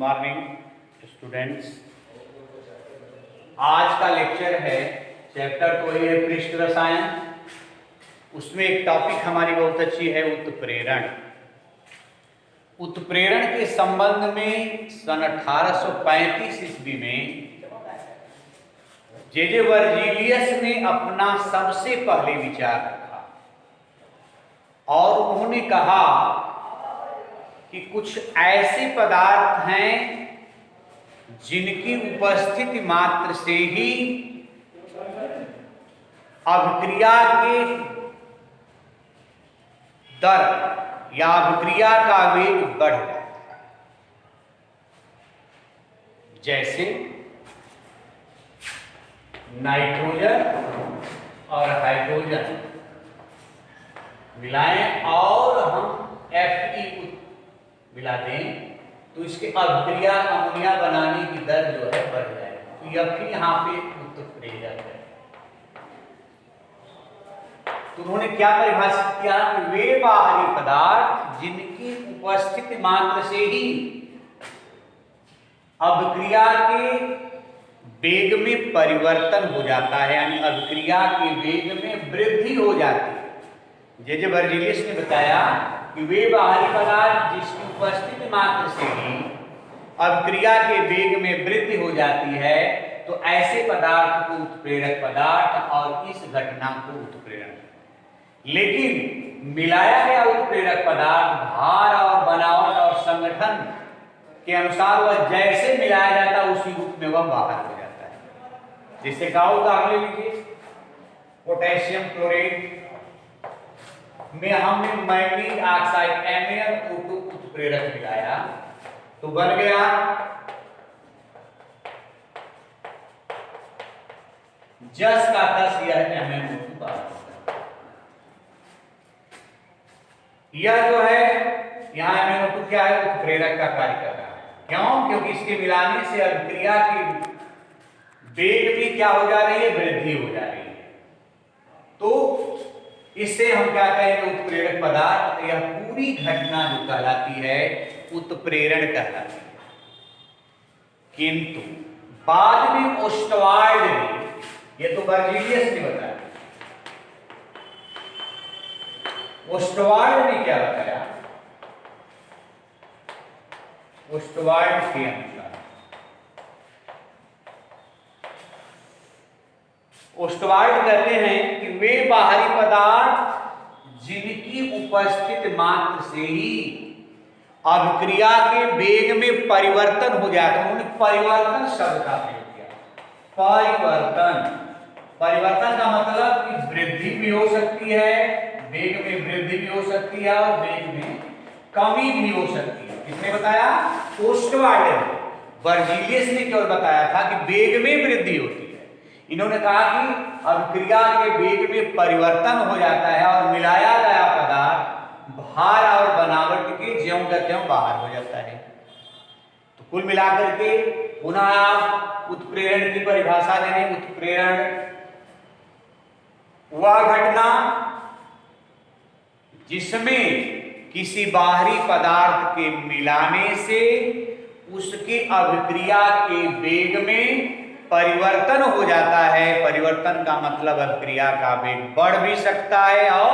Morning students. आज का lecture है, चैप्टर तो वही है पृष्ठ रसायन। उसमें एक टॉपिक हमारी बहुत अच्छी है, उत्प्रेरण। उत्प्रेरण के संबंध में सन 1835 ईस्वी में जे वर्जीलियस ने अपना सबसे पहले विचार रखा और उन्होंने कहा कि कुछ ऐसे पदार्थ हैं जिनकी उपस्थिति मात्र से ही अभिक्रिया के दर या अभिक्रिया का वेग बढ़ जाता है। जैसे नाइट्रोजन और हाइड्रोजन मिलाएं और हम Fe मिला दें तो इसके अभिक्रिया अमोनिया बनाने की दर जो है बढ़ जाएगी। तो यह फिर यहाँ पे उत्प्रेरक है। तो उन्होंने क्या परिभाषित किया कि वे बाहरी पदार्थ जिनकी उपस्थिति मात्र से ही अभिक्रिया के वेग में परिवर्तन हो जाता है, यानी अभिक्रिया के वेग में वृद्धि हो जाती है। जे वर्जीलियस ने बताया कि वे बाहरी पदार्थ जिसकी उपस्थिति मात्र से ही अभिक्रिया के वेग में वृद्धि हो जाती है, तो ऐसे पदार्थ को उत्प्रेरक पदार्थ और इस घटना को उत्प्रेरण। लेकिन मिलाया गया उत्प्रेरक पदार्थ भार और बनावट और संगठन के अनुसार वह जैसे मिलाया जाता है उसी रूप में वह बाहर हो जाता है। जैसे गाँव का ले लीजिए, पोटेशियम क्लोराइड में हमने मैग्नीज ऑक्साइड MnO2 उत्प्रेरक मिलाया तो बन गया जस का तस यह MnO2 बाहर। यह जो है यहाँ MnO2 क्या है, उत्प्रेरक का कार्य कर रहा है। क्यों? क्योंकि इसके मिलाने से अभिक्रिया की वेग भी क्या हो जा रही है, वृद्धि हो जा रही है। तो इससे हम क्या कहेंगे, उत्प्रेरक पदार्थ। यह पूरी घटना जो कहलाती है उत्प्रेरण कहलाती है। किंतु बाद में ओस्टवाल्ड ने, ये तो वर्जीलियस ने बताया, ओस्टवाल्ड ने क्या बताया, ओस्टवाल्ड के अनुसार ओस्टवाल्ड कहते हैं कि वे बाहरी पदार्थ जिनकी उपस्थिति मात्र से ही अभिक्रिया के वेग में परिवर्तन हो जाता है। उन्होंने परिवर्तन शब्द का प्रयोग किया। परिवर्तन का मतलब कि वृद्धि भी हो सकती है, वेग में वृद्धि भी हो सकती है और वेग में कमी भी हो सकती है। किसने बताया? ओस्टवाल्ड ने। वर्जीलियस ने केवल बताया था कि वेग में वृद्धि होती है। इन्होंने कहा कि अभिक्रिया के वेग में परिवर्तन हो जाता है और मिलाया गया पदार्थ भार और बनावट के ज्यों का त्यों बाहर हो जाता है। तो कुल मिलाकर के पुनः आप उत्प्रेरण की परिभाषा देने, उत्प्रेरण वह घटना जिसमें किसी बाहरी पदार्थ के मिलाने से उसकी अभिक्रिया के वेग में परिवर्तन हो जाता है। परिवर्तन का मतलब अभिक्रिया का वेग बढ़ भी सकता है और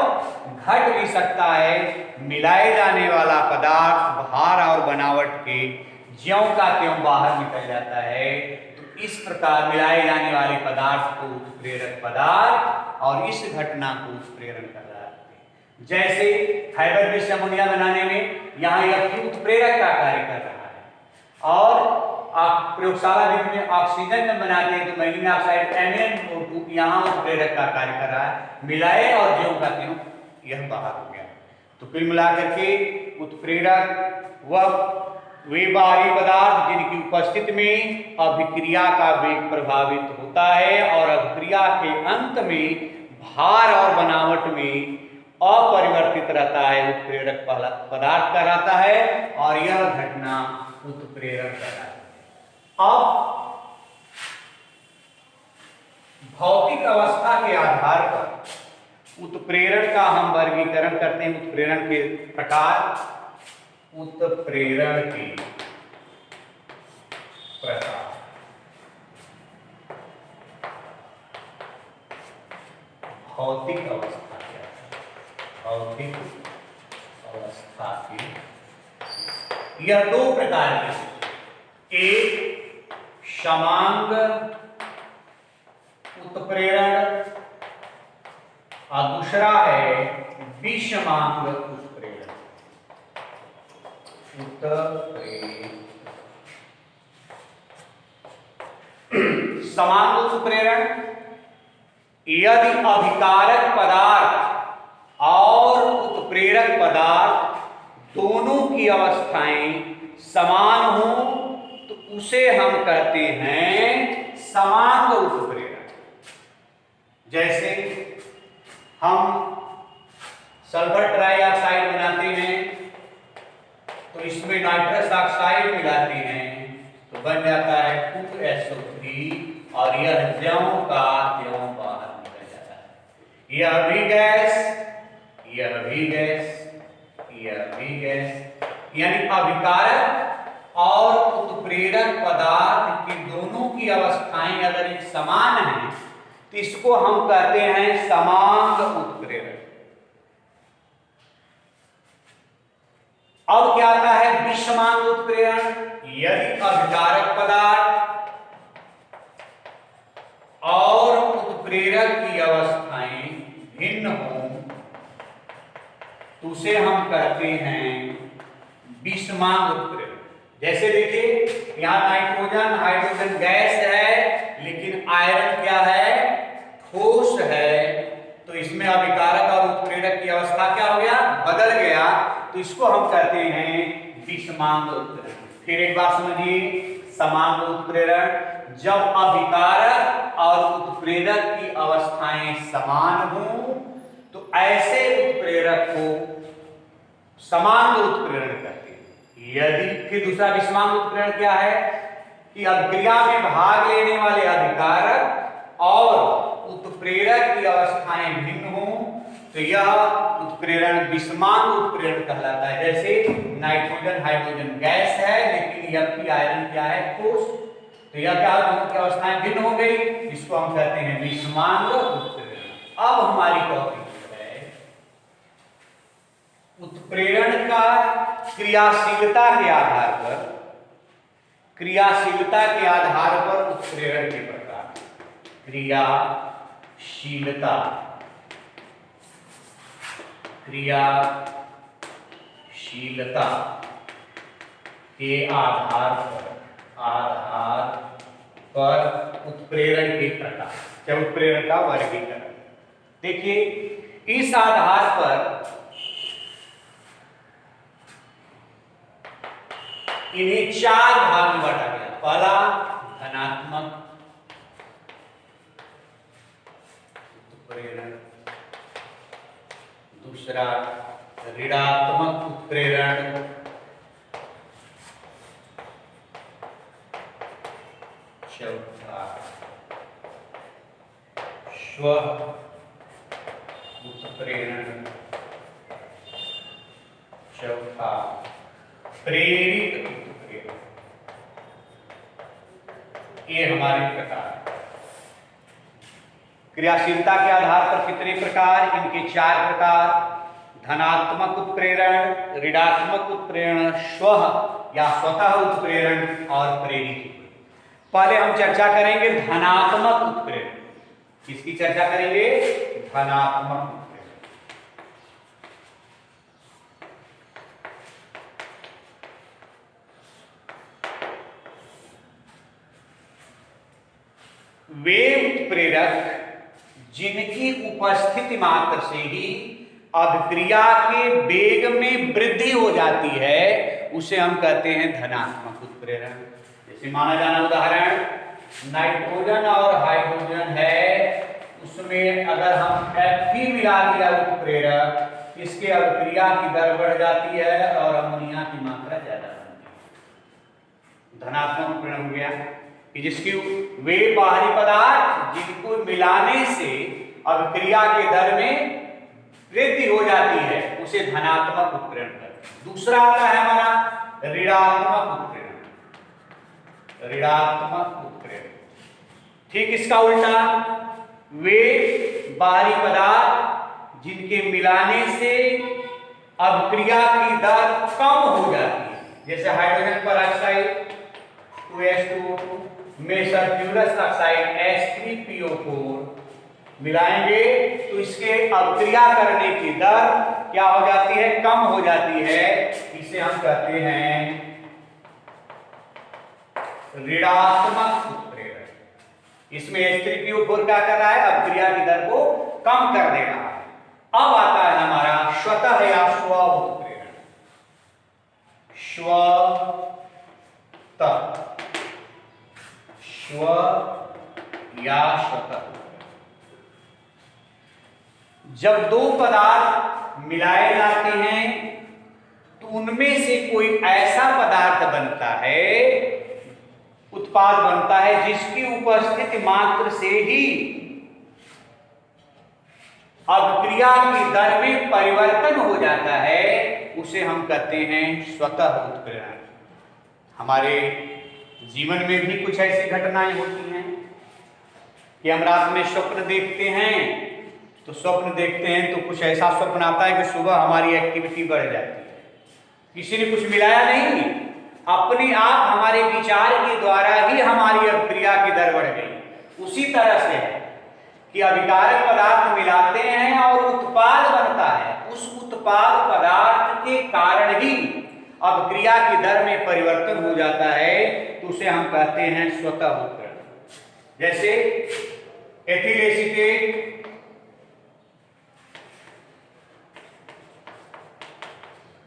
घट भी सकता है। मिलाए जाने वाला पदार्थ भार और बनावट के ज्यों का त्यों बाहर निकल जाता है। तो इस प्रकार मिलाए जाने वाले पदार्थ को उत्प्रेरक पदार्थ और इस घटना को उत्प्रेरण कर रहा है। जैसे फाइबर बेस्ड अमोनिया बनाने में यहाँ यह उत्प्रेरक का कार्य कर रहा है और आप प्रयोगशाला में ऑक्सीजन में बनाते हैं तो मैग्नीज ऑक्साइड MnO2 यहाँ उत्प्रेरक का कार्य कर रहा है। मिलाए और ज्यों का त्यों यह बाहर हो गया। तो कुल मिलाकर के उत्प्रेरक वह वे बाहरी पदार्थ जिनकी उपस्थिति में अभिक्रिया का वेग प्रभावित होता है और अभिक्रिया के अंत में भार और बनावट में अपरिवर्तित रहता है, उत्प्रेरक पदार्थ कहलाता है और यह घटना उत्प्रेरण कहलाता है। अब भौतिक अवस्था के आधार पर उत्प्रेरण का हम वर्गीकरण करते हैं। उत्प्रेरण के प्रकार, उत्प्रेरण के भौतिक अवस्था क्या है? भौतिक अवस्था की यह दो प्रकार की, एक समांग उत्प्रेरण और दूसरा है विषमांग उत्प्रेरण। समांग उत्प्रेरण, यदि अभिकारक पदार्थ और उत्प्रेरक पदार्थ दोनों की अवस्थाएं समान हो तो उसे हम कहते हैं समांग उत्प्रेरण। जैसे हम सल्फर ट्राइऑक्साइड बनाते हैं तो इसमें नाइट्रस ऑक्साइड मिलाते हैं तो बन जाता है 2SO3 और यह ज्यों का त्यों बाहर निकल जाता है। यह भी गैस, यह भी गैस, यह भी गैस, यानी अभिकारक और उत्प्रेरक पदार्थ की दोनों की अवस्थाएं अगर एक समान हैं तो इसको हम कहते हैं समांग उत्प्रेरण। अब क्या आता है विषमांग उत्प्रेरण, यदि अभिकारक पदार्थ और उत्प्रेरक की अवस्थाएं भिन्न हों तो उसे हम कहते हैं विषमांग उत्प्रेरण। जैसे देखिए यहां नाइट्रोजन हाइड्रोजन गैस है लेकिन आयरन क्या है? ठोस है, तो इसमें अभिकारक और उत्प्रेरक की अवस्था क्या हो गया? बदल गया, तो इसको हम कहते हैं विषमांग उत्प्रेरण। फिर एक बात समझिए, समांग उत्प्रेरण, जब अभिकारक और उत्प्रेरक की अवस्थाएं समान हों तो ऐसे उत्प्रेरक को समांग उत्प्रेरण कहते हैं। यदि फिर दूसरा विषमांग उत्प्रेरण क्या है कि अभिक्रिया में भाग लेने वाले अभिकारक और उत्प्रेरक की अवस्थाएं भिन्न हों तो यह उत्प्रेरण विषमांग उत्प्रेरण कहलाता है। जैसे नाइट्रोजन हाइड्रोजन गैस है लेकिन Fe आयरन क्या है? ठोस, तो यह क्या दोनों की अवस्थाएं भिन्न हो गई, इसको हम कहते हैं विषमांग उत्प्रेरण। अब हमारी टॉपिक है उत्प्रेरण का क्रियाशीलता के आधार पर, क्रियाशीलता के आधार पर उत्प्रेरण के प्रकार। क्रियाशीलता, क्रियाशीलता के आधार पर उत्प्रेरण के प्रकार, चाहे उत्प्रेरण का वर्गीकरण। देखिए इस आधार पर इन्हें चार भाग में बांटा गया। पहला धनात्मक उत्प्रेरण, दूसरा ऋणात्मक उत्प्रेरण, चौथा स्व उत्प्रेरण, चौथा प्रेरित उत्प्रेरण। ये हमारे प्रकार। क्रियाशीलता के आधार पर कितने प्रकार? इनके चार प्रकार: धनात्मक उत्प्रेरण, ऋणात्मक उत्प्रेरण, स्व या स्वतः उत्प्रेरण और प्रेरित उत्प्रेरण। पहले हम चर्चा करेंगे धनात्मक उत्प्रेरण। किसकी चर्चा करेंगे? धनात्मक उत्प्रेरण। वे उत्प्रेरक जिनकी उपस्थिति मात्र से ही अभिक्रिया के वेग में वृद्धि हो जाती है उसे हम कहते हैं धनात्मक उत्प्रेरण। जैसे माना जाना उदाहरण, नाइट्रोजन और हाइड्रोजन है, उसमें अगर हम Fe मिला दिया उत्प्रेरक, इसके अभिक्रिया की दर बढ़ जाती है और अमोनिया की मात्रा ज्यादा बनती है। धनात्मक उत्प्रेरण हो गया कि जिसकी वे बाहरी पदार्थ जिनको मिलाने से अभिक्रिया के दर में वृद्धि हो जाती है उसे धनात्मक उत्प्रेरण कहते हैं। दूसरा आता है हमारा ऋणात्मक उत्प्रेरण। ऋणात्मक उत्प्रेरण ठीक इसका उल्टा, वे बाहरी पदार्थ जिनके मिलाने से अभिक्रिया की दर कम हो जाती है, जैसे हाइड्रोजन पर ऑक्साइड 2H2O2 में सल्फ्यूरस ऑक्साइड H3PO4 मिलाएंगे तो इसके अभिक्रिया करने की दर क्या हो जाती है, कम हो जाती है। इसे हम कहते हैं ऋणात्मक उत्प्रेरण। इसमें H3PO4 क्या कर रहा है, अभिक्रिया की दर को कम कर दे रहा है। अब आता है हमारा स्वतः या स्व उत्प्रेरण। स्व या स्वतः। जब दो पदार्थ मिलाए जाते हैं तो उनमें से कोई ऐसा पदार्थ बनता है, उत्पाद बनता है जिसकी उपस्थिति मात्र से ही अभिक्रिया की दर में परिवर्तन हो जाता है, उसे हम कहते हैं स्वतः उत्प्रेरण। हमारे जीवन में भी कुछ ऐसी घटनाएं होती हैं कि हम रात में स्वप्न देखते हैं, तो स्वप्न देखते हैं तो कुछ ऐसा स्वप्न आता है कि सुबह हमारी एक्टिविटी बढ़ जाती है। किसी ने कुछ मिलाया नहीं, अपने आप हमारे विचार के द्वारा ही हमारी अभिक्रिया की दर बढ़ गई। उसी तरह से कि अभिकारक पदार्थ मिलाते हैं और उत्पाद बनता है, उस उत्पाद पदार्थ के कारण ही अभिक्रिया की दर में परिवर्तन हो जाता है, तो उसे हम कहते हैं स्वतः उत्प्रेरण। जैसे एथिल एसीटेट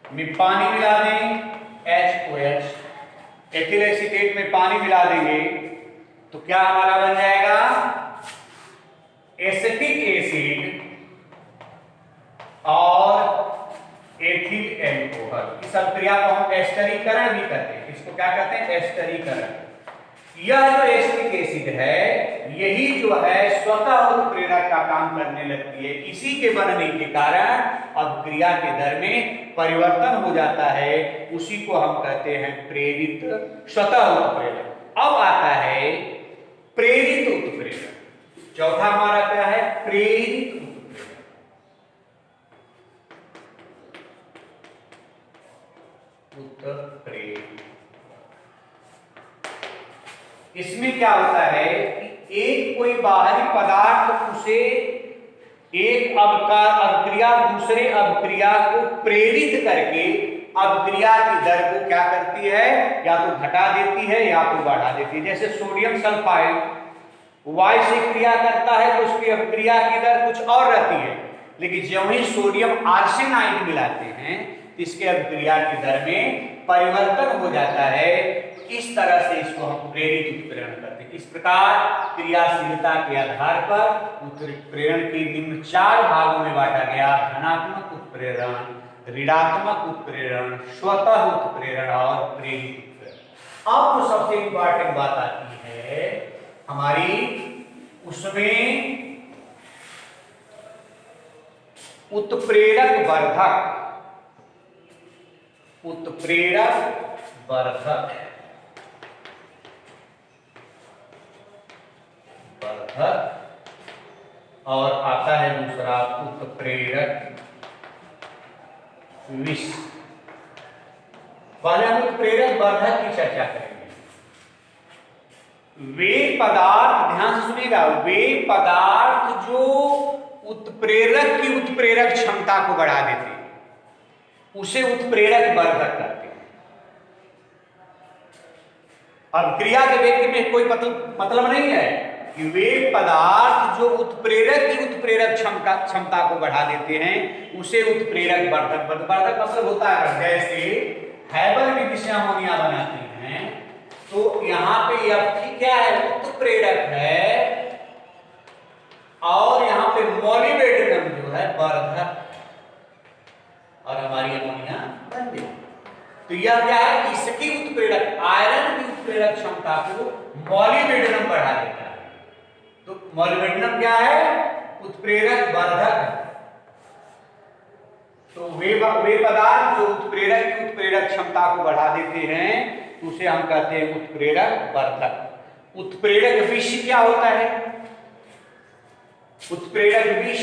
में पानी मिला दें, H2H, एथिल एसीटेट में पानी मिला देंगे तो क्या हमारा बन जाएगा, एसिटिक एसिड और एथिल एल्कोहल। इस अभिक्रिया को हम एस्टरीकरण भी कहते हैं। इसको क्या कहते हैं, एस्टरीकरण। यह जो एसिटिक एसिड है, यही जो है स्वतः उत्प्रेरक का काम करने लगती है। इसी के बनने के कारण अभिक्रिया के दर में परिवर्तन हो जाता है, उसी को हम कहते हैं प्रेरित स्वतः उत्प्रेरक। अब आता है प्रेरित उत्प्रेरक। चौथा हमारा क्या है, प्रेरित उत्प्रेरक। इसमें क्या होता है कि एक कोई बाहरी पदार्थ उसे एक अभिक्रिया दूसरे अभिक्रिया को प्रेरित करके अभिक्रिया की दर को क्या करती है, या तो घटा देती है या तो बढ़ा देती है। जैसे सोडियम सल्फाइड वायु से क्रिया करता है तो उसकी अभिक्रिया की दर कुछ और रहती है, लेकिन जब ही सोडियम आर्सेनाइड मिलाते हैं तो इसके अभिक्रिया की दर में परिवर्तन हो जाता है। इस तरह से इसको हम प्रेरित उत्प्रेरण करते हैं। इस प्रकार क्रियाशीलता के आधार पर उत्प्रेरण के निम्न 4 भागों में बांटा गया: धनात्मक उत्प्रेरण, ऋणात्मक उत्प्रेरण, स्वतः उत्प्रेरण और प्रेरित उत्प्रेरण। अब तो सबसे इंपॉर्टेंट बात आती है हमारी, उसमें उत्प्रेरक वर्धक, उत्प्रेरक वर्धक, और आता है दूसरा उत्प्रेरक विष। पहले हम उत्प्रेरक वर्धक की चर्चा करेंगे। वे पदार्थ, ध्यान से सुनिएगा, वे पदार्थ जो उत्प्रेरक की उत्प्रेरक क्षमता को बढ़ा देते हैं, उसे उत्प्रेरक वर्धक कहते हैं। अब क्रिया के व्यक्ति में कोई मतलब नहीं है कि वे पदार्थ जो उत्प्रेरक की उत्प्रेरक क्षमता को बढ़ा देते हैं, उसे उत्प्रेरक वर्धक। वर्धक मतलब होता है, जैसे हैबर विधि से अमोनिया बनाते हैं तो यहां पे F3 क्या है, उत्प्रेरक है, और यहां पे मोलिब्डेनम जो है वर्धक, और हमारी अमोनिया बन गई। तो यह क्या है, इसकी उत्प्रेरक, आयरन की उत्प्रेरक क्षमता को मोलिब्डेनम बढ़ा देता है। तो मोलिब्डेनम क्या है, उत्प्रेरक वर्धक। तो वे पदार्थ जो उत्प्रेरक की उत्प्रेरक क्षमता को बढ़ा देते हैं, तो उसे हम कहते हैं उत्प्रेरक वर्धक। उत्प्रेरक विष क्या होता है, उत्प्रेरक विष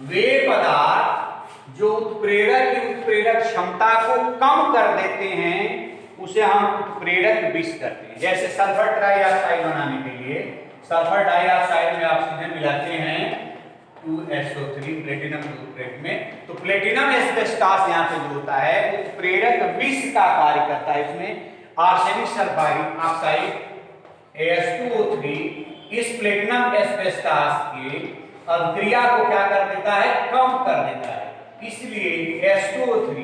वे पदार्थ जो उत्प्रेरक की उत्प्रेरक क्षमता को कम कर देते हैं, उसे हम उत्प्रेरक विष करते हैं। जैसे सल्फर ट्राइऑक्साइड बनाने के लिए सल्फर डाइऑक्साइड में ऑक्सीजन मिलाते हैं 2SO3 प्लेटिनम ग्रुप में, तो प्लेटिनम एस्बेस्टॉस यहाँ पे जो होता है उत्प्रेरक विष का कार्य करता है। इसमें आर्सेनिक सल्फाइड ऑक्साइड AS2O3 इस प्लेटिनम एस्बेस्टॉस के अभिक्रिया को क्या कर देता है, कम कर देता है। इसलिए S2O3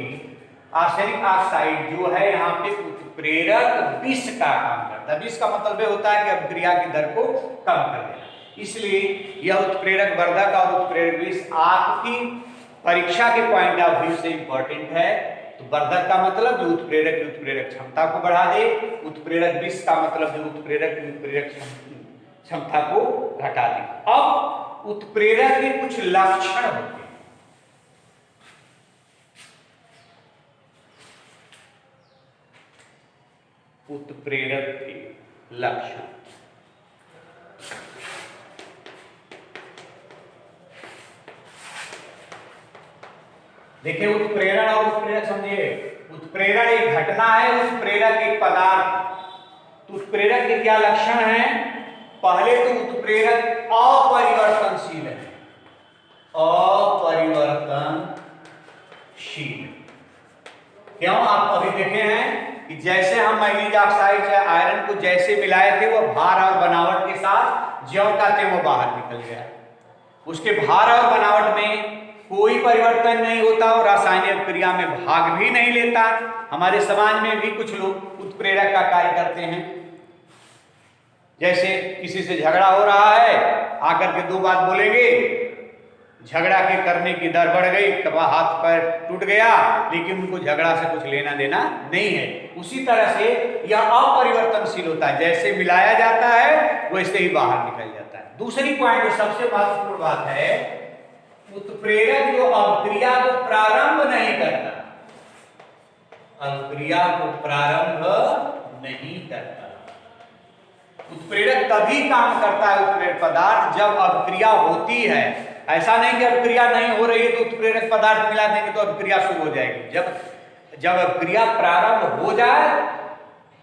आर्सेनिक ऑक्साइड जो है यहाँ पे उत्प्रेरक विष का काम करता है। विष का मतलब ये होता है कि अभिक्रिया की दर को कम कर देना। इसलिए यह उत्प्रेरक वर्धक और उत्प्रेरक विष आपकी परीक्षा के पॉइंट ऑफ व्यू से इंपॉर्टेंट है। तो वर्धक का मतलब जो उत्प्रेरक की उत्प्रेरक क्षमता को बढ़ा दे, उत्प्रेरक विष का मतलब जो उत्प्रेरक की उत्प्रेरक क्षमता को घटा दे। अब उत्प्रेरक के कुछ लक्षण होते हैं। उत्प्रेरक के लक्षण, देखिए उत्प्रेरण और उत्प्रेरक समझिए। उत्प्रेरण एक घटना है, उत्प्रेरक एक पदार्थ। तो उत्प्रेरक के क्या लक्षण हैं? पहले तो उत्प्रेरक अपरिवर्तनशील है, अपरिवर्तनशील। क्यों? आप अभी देखे हैं कि जैसे हम मैग्नीज ऑक्साइड या आयरन को जैसे मिलाए थे, वो भार और बनावट के साथ ज्यों का त्यों वो बाहर निकल गया। उसके भार और बनावट में कोई परिवर्तन नहीं होता और रासायनिक क्रिया में भाग भी नहीं लेता। हमारे समाज में भी कुछ लोग उत्प्रेरक का कार्य करते हैं। जैसे किसी से झगड़ा हो रहा है, आकर के दो बात बोलेंगे, झगड़ा के करने की दर बढ़ गई, कभी हाथ पैर टूट गया, लेकिन उनको झगड़ा से कुछ लेना देना नहीं है। उसी तरह से यह अपरिवर्तनशील होता है, जैसे मिलाया जाता है वैसे ही बाहर निकल जाता है। दूसरी पॉइंट जो सबसे महत्वपूर्ण बात है, उत्प्रेरक जो अभिक्रिया को प्रारंभ नहीं करता, अभिक्रिया को प्रारंभ नहीं करता। उत्प्रेरक तभी काम करता है उत्प्रेरक पदार्थ जब अभिक्रिया होती है। ऐसा नहीं कि अभिक्रिया नहीं हो रही है तो उत्प्रेरक पदार्थ मिला देंगे तो अभिक्रिया शुरू हो जाएगी। जब अभिक्रिया प्रारंभ हो जाए,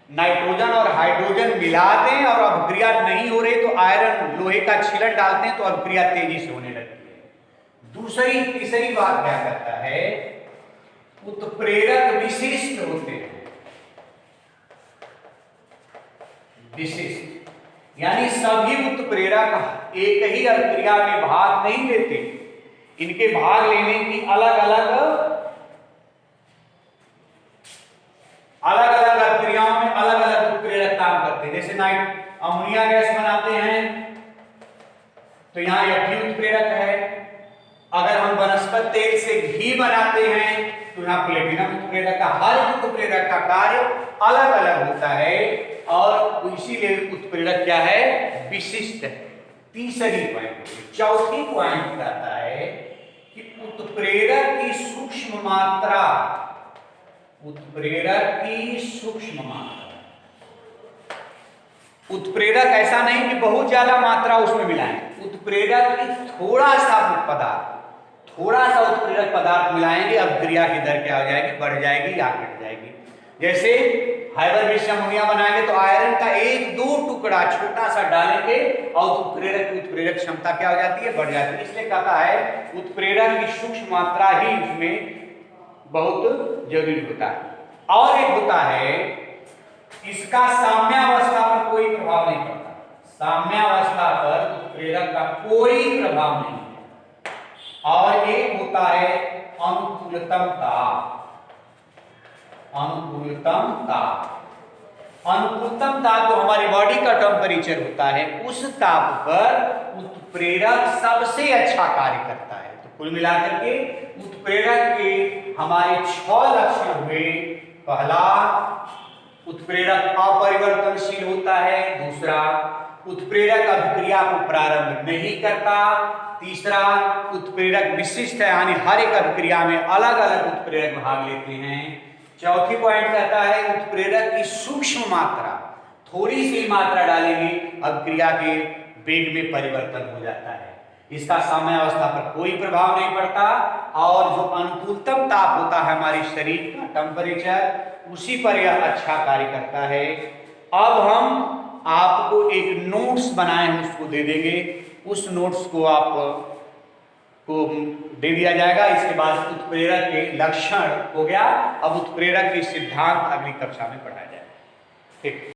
नाइट्रोजन और हाइड्रोजन मिला दें और अभिक्रिया नहीं हो रही तो आयरन लोहे का छीलन डालते हैं तो अभिक्रिया तेजी से होने लगती है। दूसरी तीसरी बात क्या करता है, उत्प्रेरक विशिष्ट होते हैं। विशिष्ट यानी सभी उत्प्रेरक एक ही अभिक्रिया में भाग नहीं लेते, इनके भाग लेने की अलग अलग अभिक्रियाओं में अलग अलग उत्प्रेरक काम करते हैं। जैसे अमोनिया गैस बनाते हैं तो यहाँ यह उत्प्रेरक है। अगर हम वनस्पति तेल से घी बनाते हैं तो यहाँ प्लेटिनम उत्प्रेरक का, हर उत्प्रेरक का कार्य अलग अलग होता है और इसीलिए उत्प्रेरक क्या है, विशिष्ट है। तीसरी पॉइंट, चौथी पॉइंट कहता है कि उत्प्रेरक की सूक्ष्म मात्रा, उत्प्रेरक की सूक्ष्म मात्रा। उत्प्रेरक ऐसा नहीं कि बहुत ज्यादा मात्रा उसमें मिलाएं, उत्प्रेरक की थोड़ा सा पदार्थ, थोड़ा सा उत्प्रेरक पदार्थ मिलाएंगे, अभिक्रिया की दर क्या हो जाएगी, बढ़ जाएगी या घट जाएगी। जैसे हाइब्रिड अमोनिया बनाएंगे तो आयरन का एक दो टुकड़ा छोटा सा डालेंगे और उत्प्रेरक क्षमता क्या हो जाती है, बढ़ जाती है। इसलिए कहता है उत्प्रेरक की सूक्ष्म मात्रा ही उसमें बहुत जरूरी होता है। और एक होता है, इसका साम्यावस्था पर कोई प्रभाव नहीं पड़ता, साम्यावस्था पर उत्प्रेरक का कोई प्रभाव नहीं है। और एक होता है अनुकूलतम ताप, अनुकूलतम ताप। अनुकूलतम ताप जो हमारी बॉडी का टेम्परेचर होता है, उस ताप पर उत्प्रेरक सबसे अच्छा कार्य करता है। तो कुल मिलाकर के उत्प्रेरक के हमारे 6 लक्षण हुए। पहला, उत्प्रेरक अपरिवर्तनशील होता है। दूसरा, उत्प्रेरक अभिक्रिया को प्रारंभ नहीं करता। तीसरा, उत्प्रेरक विशिष्ट है, यानी हर एक अभिक्रिया में अलग अलग उत्प्रेरक भाग लेते हैं। चौथी पॉइंट कहता है उत्प्रेरक की सूक्ष्म मात्रा, थोड़ी सी मात्रा डालेंगे अभिक्रिया के वेग में परिवर्तन हो जाता है। इसका साम्यावस्था पर कोई प्रभाव नहीं पड़ता, और जो अनुकूलतम ताप होता है हमारे शरीर का टेम्परेचर, उसी पर यह अच्छा कार्य करता है। अब हम आपको एक नोट्स बनाए हैं उसको दे देंगे, उस नोट्स को आप को दे दिया जाएगा। इसके बाद उत्प्रेरक के लक्षण हो गया, अब उत्प्रेरक के सिद्धांत अगली कक्षा में पढ़ाया जाएगा। ठीक।